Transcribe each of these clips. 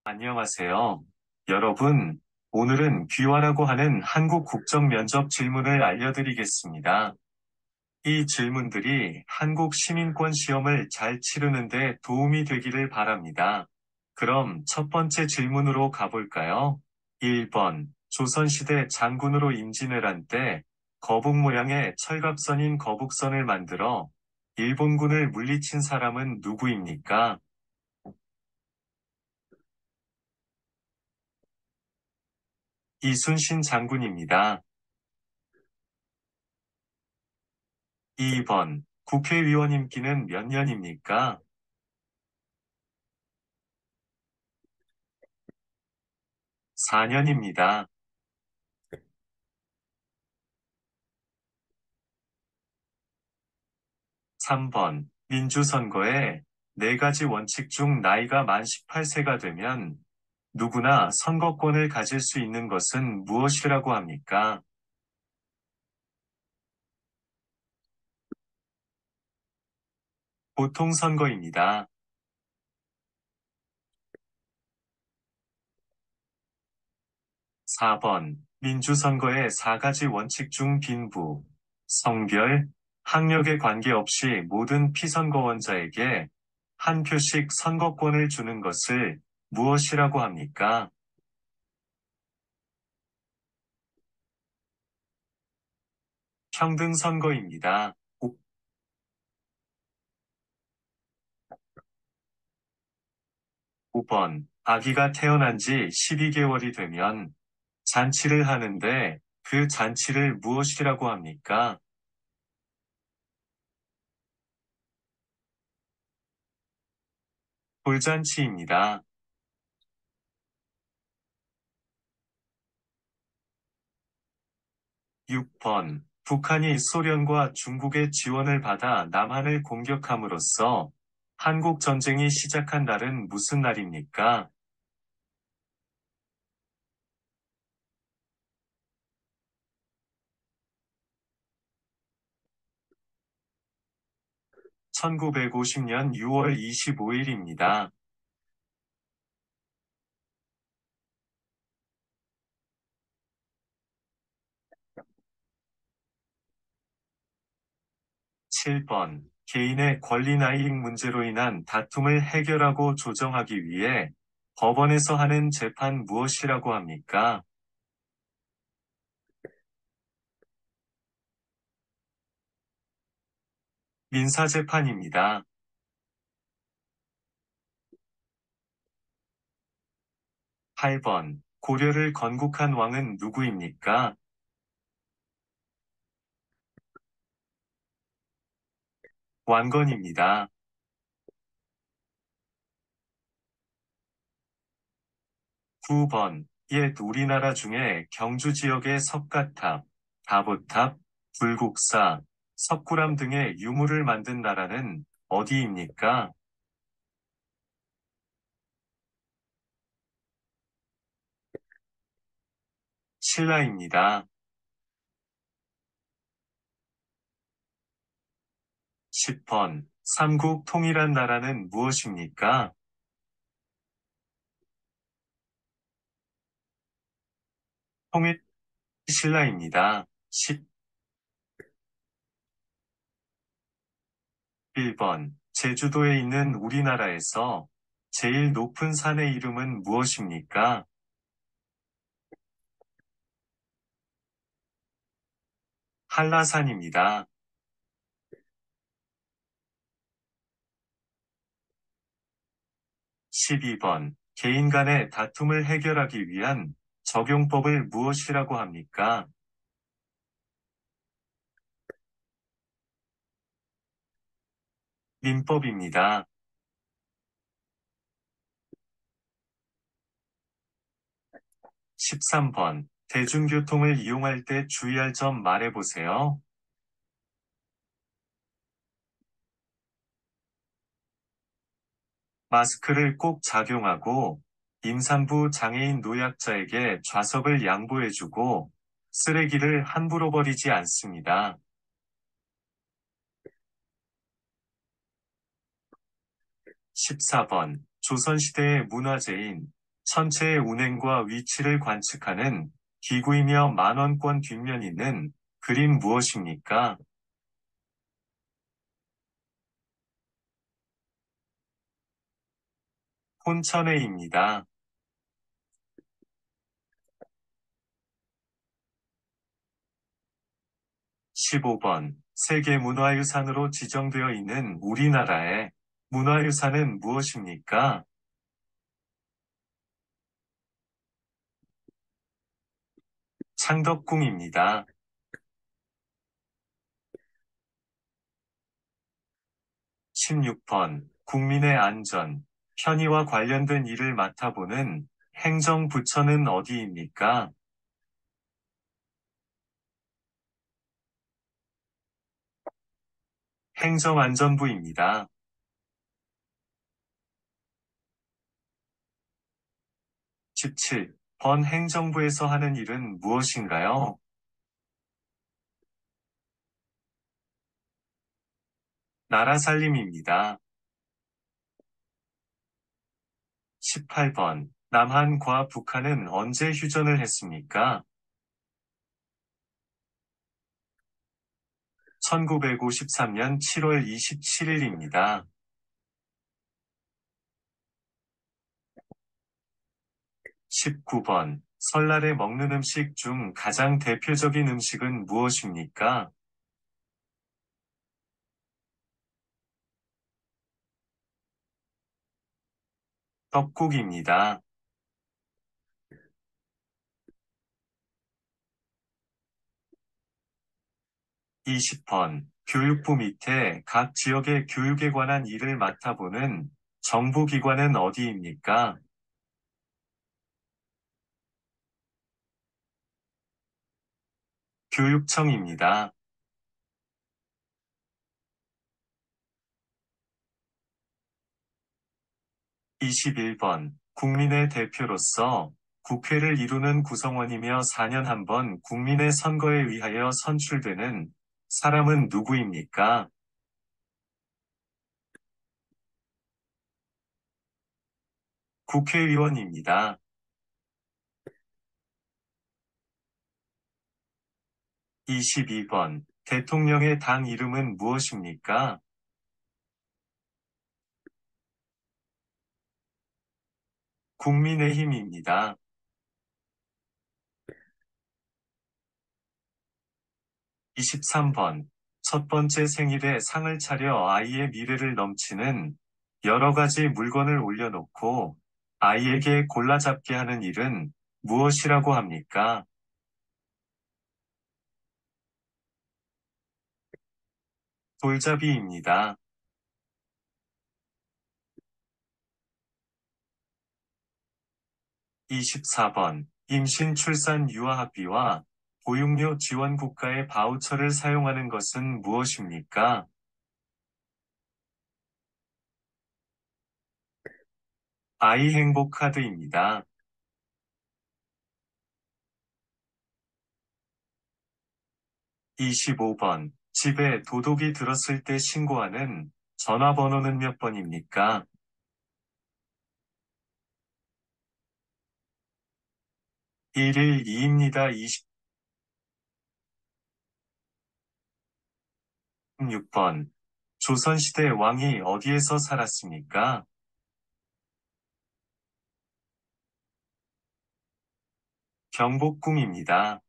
안녕하세요. 여러분, 오늘은 귀화라고 하는 한국 국적 면접 질문을 알려드리겠습니다. 이 질문들이 한국 시민권 시험을 잘 치르는 데 도움이 되기를 바랍니다. 그럼 첫 번째 질문으로 가볼까요? 1번. 조선시대 장군으로 임진을 한 때 거북 모양의 철갑선인 거북선을 만들어 일본군을 물리친 사람은 누구입니까? 이순신 장군입니다. 2번. 국회의원 임기는 몇 년입니까? 4년입니다. 3번. 민주선거에 네 가지 원칙 중 나이가 만 18세가 되면 누구나 선거권을 가질 수 있는 것은 무엇이라고 합니까? 보통선거입니다. 4번. 민주선거의 4가지 원칙 중 빈부, 성별, 학력에 관계없이 모든 피선거원자에게 한 표씩 선거권을 주는 것을 무엇이라고 합니까? 평등선거입니다. 5번. 아기가 태어난 지 12개월이 되면 잔치를 하는데 그 잔치를 무엇이라고 합니까? 돌잔치입니다. 6번. 북한이 소련과 중국의 지원을 받아 남한을 공격함으로써 한국 전쟁이 시작한 날은 무슨 날입니까? (1950년 6월 25일입니다) 7번. 개인의 권리나 이익 문제로 인한 다툼을 해결하고 조정하기 위해 법원에서 하는 재판 무엇이라고 합니까? 민사재판입니다. 8번. 고려를 건국한 왕은 누구입니까? 왕건입니다. 9번. 옛 우리나라 중에 경주 지역의 석가탑, 다보탑, 불국사, 석굴암 등의 유물을 만든 나라는 어디입니까? 신라입니다. 10번. 삼국 통일한 나라는 무엇입니까? 통일 신라입니다. 11번. 제주도에 있는 우리나라에서 제일 높은 산의 이름은 무엇입니까? 한라산입니다. 12번. 개인 간의 다툼을 해결하기 위한 적용법을 무엇이라고 합니까? 민법입니다. 13번. 대중교통을 이용할 때 주의할 점 말해보세요. 마스크를 꼭 착용하고, 임산부 장애인 노약자에게 좌석을 양보해주고, 쓰레기를 함부로 버리지 않습니다. 14번. 조선시대의 문화재인 천체의 운행과 위치를 관측하는 기구이며 만원권 뒷면 있는 그림 무엇입니까? 혼천회입니다. 15번. 세계문화유산으로 지정되어 있는 우리나라의 문화유산은 무엇입니까? 창덕궁입니다. 16번. 국민의 안전, 편의와 관련된 일을 맡아보는 행정부처는 어디입니까? 행정안전부입니다. 17번. 행정부에서 하는 일은 무엇인가요? 나라 살림입니다. 18번. 남한과 북한은 언제 휴전을 했습니까? 1953년 7월 27일입니다. 19번. 설날에 먹는 음식 중 가장 대표적인 음식은 무엇입니까? 떡국입니다. 20번. 교육부 밑에 각 지역의 교육에 관한 일을 맡아보는 정부기관은 어디입니까? 교육청입니다. 21번. 국민의 대표로서 국회를 이루는 구성원이며 4년 한 번 국민의 선거에 의하여 선출되는 사람은 누구입니까? 국회의원입니다. 22번. 대통령의 당 이름은 무엇입니까? 국민의힘입니다. 23번. 첫 번째 생일에 상을 차려 아이의 미래를 넘치는 여러 가지 물건을 올려놓고 아이에게 골라잡게 하는 일은 무엇이라고 합니까? 돌잡이입니다. 24번. 임신, 출산, 유아학비와 보육료 지원 국가의 바우처를 사용하는 것은 무엇입니까? 아이 행복 카드입니다. 25번. 집에 도둑이 들었을 때 신고하는 전화번호는 몇 번입니까? 112입니다. 26번. 조선시대 왕이 어디에서 살았습니까? 경복궁입니다.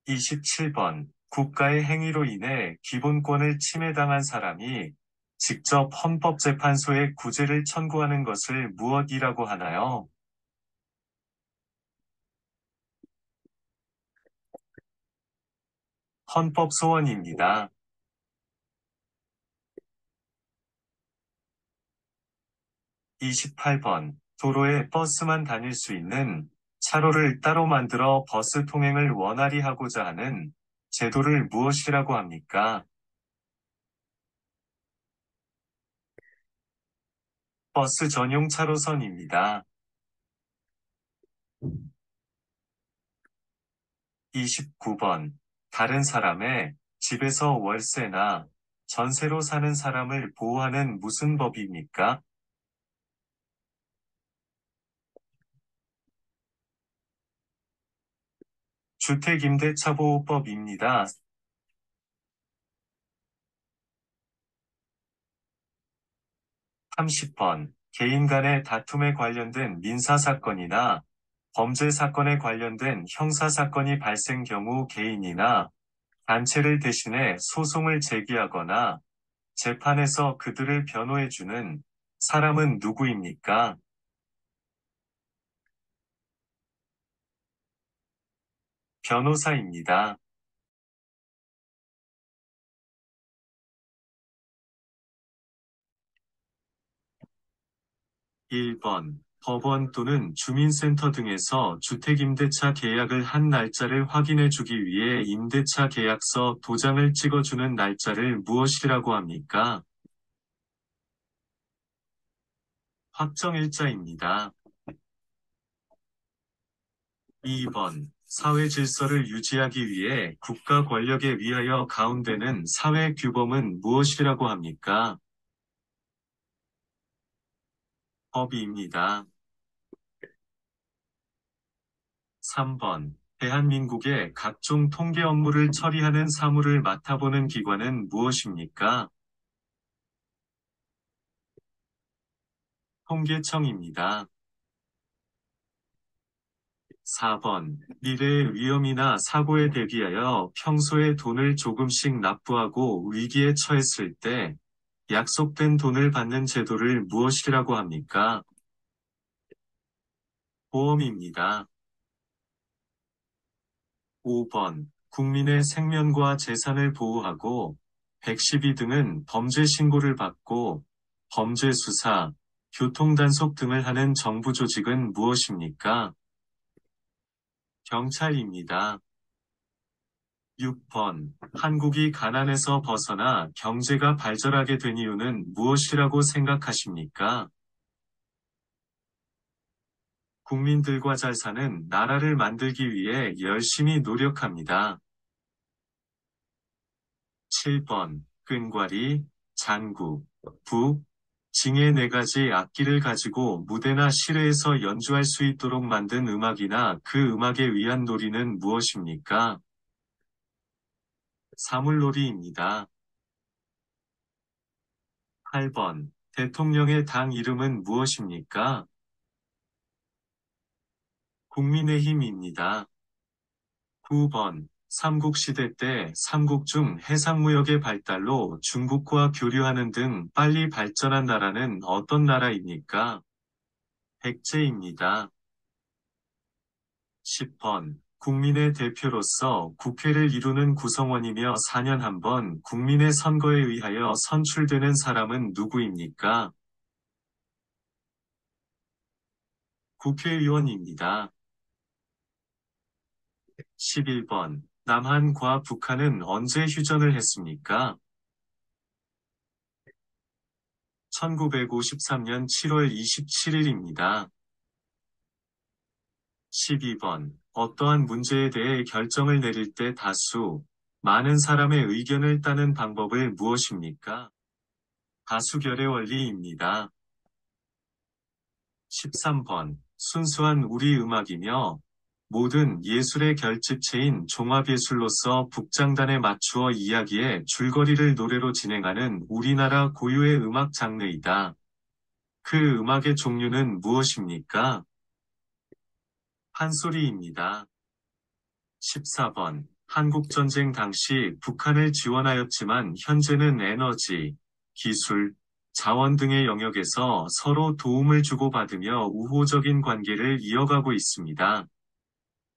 27번. 국가의 행위로 인해 기본권을 침해당한 사람이 직접 헌법재판소에 구제를 청구하는 것을 무엇이라고 하나요? 헌법소원입니다. 28번. 도로에 버스만 다닐 수 있는 차로를 따로 만들어 버스 통행을 원활히 하고자 하는 제도를 무엇이라고 합니까? 버스 전용 차로선입니다. 29번. 다른 사람의 집에서 월세나 전세로 사는 사람을 보호하는 무슨 법입니까? 주택임대차보호법입니다. 30번. 개인 간의 다툼에 관련된 민사사건이나 범죄 사건에 관련된 형사사건이 발생 경우 개인이나 단체를 대신해 소송을 제기하거나 재판에서 그들을 변호해주는 사람은 누구입니까? 변호사입니다. 1번. 법원 또는 주민센터 등에서 주택임대차 계약을 한 날짜를 확인해 주기 위해 임대차 계약서 도장을 찍어주는 날짜를 무엇이라고 합니까? 확정일자입니다. 2번. 사회 질서를 유지하기 위해 국가 권력에 의하여 가운데는 사회 규범은 무엇이라고 합니까? 법입니다. 3번. 대한민국의 각종 통계 업무를 처리하는 사무를 맡아보는 기관은 무엇입니까? 통계청입니다. 4번. 미래의 위험이나 사고에 대비하여 평소에 돈을 조금씩 납부하고 위기에 처했을 때 약속된 돈을 받는 제도를 무엇이라고 합니까? 보험입니다. 5번. 국민의 생명과 재산을 보호하고 112 등은 범죄 신고를 받고 범죄 수사, 교통단속 등을 하는 정부 조직은 무엇입니까? 경찰입니다. 6번. 한국이 가난에서 벗어나 경제가 발전하게 된 이유는 무엇이라고 생각하십니까? 국민들과 잘 사는 나라를 만들기 위해 열심히 노력합니다. 7번. 끈과리, 장구, 부, 징의 네 가지 악기를 가지고 무대나 시례에서 연주할 수 있도록 만든 음악이나 그 음악에 의한 놀이는 무엇입니까? 사물놀이입니다. 8번. 대통령의 당 이름은 무엇입니까? 국민의힘입니다. 9번. 삼국시대 때 삼국 중 해상무역의 발달로 중국과 교류하는 등 빨리 발전한 나라는 어떤 나라입니까? 백제입니다. 10번. 국민의 대표로서 국회를 이루는 구성원이며 4년 한 번 국민의 선거에 의하여 선출되는 사람은 누구입니까? 국회의원입니다. 11번. 남한과 북한은 언제 휴전을 했습니까? 1953년 7월 27일입니다. 12번. 어떠한 문제에 대해 결정을 내릴 때 많은 사람의 의견을 따는 방법을 무엇입니까? 다수결의 원리입니다. 13번. 순수한 우리 음악이며 모든 예술의 결집체인 종합예술로서 북장단에 맞추어 이야기의 줄거리를 노래로 진행하는 우리나라 고유의 음악 장르이다. 그 음악의 종류는 무엇입니까? 판소리입니다. 14번. 한국전쟁 당시 북한을 지원하였지만 현재는 에너지, 기술, 자원 등의 영역에서 서로 도움을 주고받으며 우호적인 관계를 이어가고 있습니다.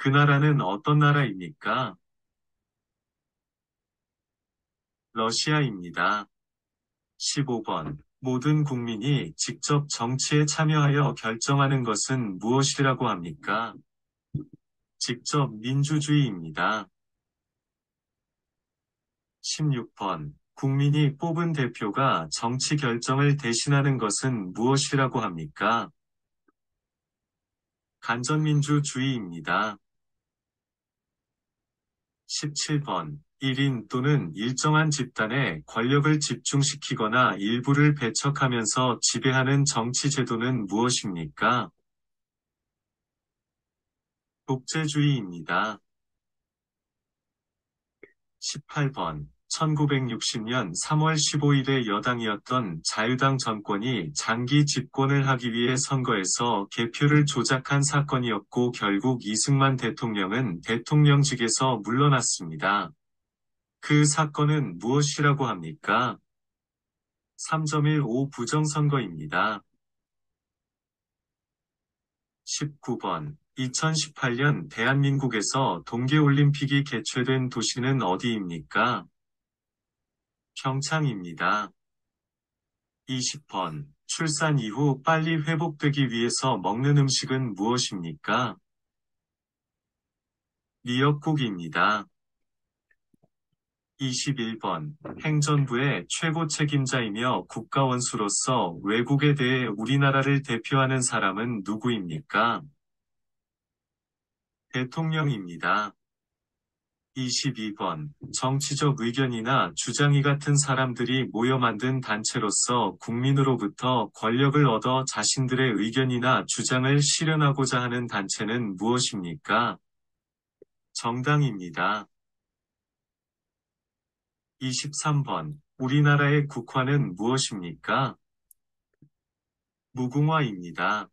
그 나라는 어떤 나라입니까? 러시아입니다. 15번. 모든 국민이 직접 정치에 참여하여 결정하는 것은 무엇이라고 합니까? 직접 민주주의입니다. 16번. 국민이 뽑은 대표가 정치 결정을 대신하는 것은 무엇이라고 합니까? 간전민주주의입니다. 17번. 1인 또는 일정한 집단에 권력을 집중시키거나 일부를 배척하면서 지배하는 정치 제도는 무엇입니까? 독재주의입니다. 18번. 1960년 3월 15일에 여당이었던 자유당 정권이 장기 집권을 하기 위해 선거에서 개표를 조작한 사건이었고 결국 이승만 대통령은 대통령직에서 물러났습니다. 그 사건은 무엇이라고 합니까? 3.15 부정선거입니다. 19번. 2018년 대한민국에서 동계올림픽이 개최된 도시는 어디입니까? 평창입니다. 20번. 출산 이후 빨리 회복되기 위해서 먹는 음식은 무엇입니까? 미역국입니다. 21번. 행정부의 최고 책임자이며 국가원수로서 외국에 대해 우리나라를 대표하는 사람은 누구입니까? 대통령입니다. 22번. 정치적 의견이나 주장이 같은 사람들이 모여 만든 단체로서 국민으로부터 권력을 얻어 자신들의 의견이나 주장을 실현하고자 하는 단체는 무엇입니까? 정당입니다. 23번. 우리나라의 국화는 무엇입니까? 무궁화입니다.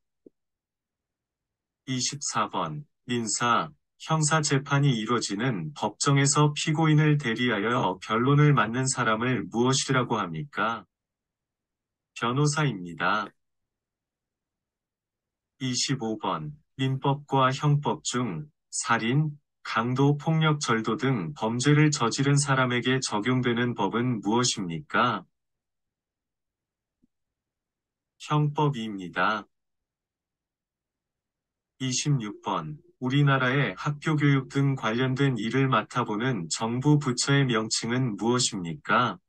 24번. 민사, 형사 재판이 이뤄지는 법정에서 피고인을 대리하여 변론을 맡는 사람을 무엇이라고 합니까? 변호사입니다. 25번. 민법과 형법 중 살인, 강도, 폭력, 절도 등 범죄를 저지른 사람에게 적용되는 법은 무엇입니까? 형법입니다. 26번. 우리나라의 학교 교육 등 관련된 일을 맡아보는 정부 부처의 명칭은 무엇입니까?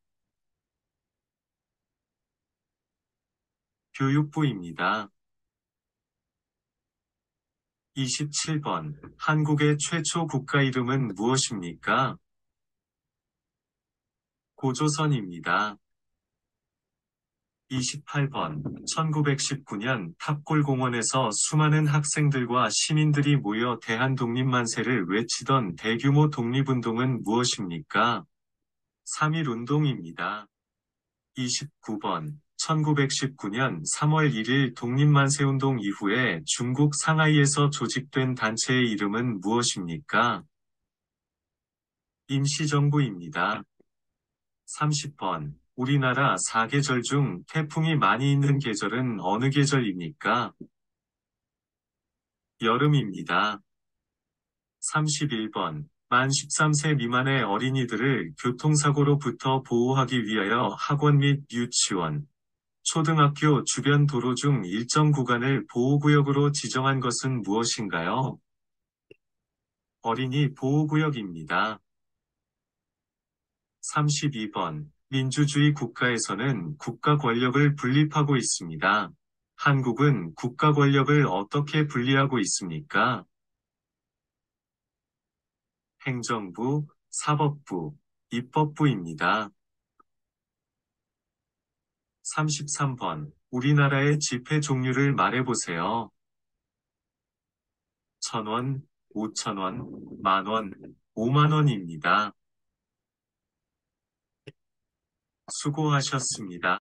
교육부입니다. 27번. 한국의 최초 국가 이름은 무엇입니까? 고조선입니다. 28번. 1919년 탑골공원에서 수많은 학생들과 시민들이 모여 대한독립만세를 외치던 대규모 독립운동은 무엇입니까? 3.1운동입니다. 29번. 1919년 3월 1일 독립만세운동 이후에 중국 상하이에서 조직된 단체의 이름은 무엇입니까? 임시정부입니다. 30번. 우리나라 4계절 중 태풍이 많이 있는 계절은 어느 계절입니까? 여름입니다. 31번. 만 13세 미만의 어린이들을 교통사고로부터 보호하기 위하여 학원 및 유치원, 초등학교 주변 도로 중 일정 구간을 보호구역으로 지정한 것은 무엇인가요? 어린이 보호구역입니다. 32번. 민주주의 국가에서는 국가 권력을 분립하고 있습니다. 한국은 국가 권력을 어떻게 분리하고 있습니까? 행정부, 사법부, 입법부입니다. 33번. 우리나라의 지폐 종류를 말해보세요. 1,000원, 5,000원, 만원, 5만원입니다. 수고하셨습니다.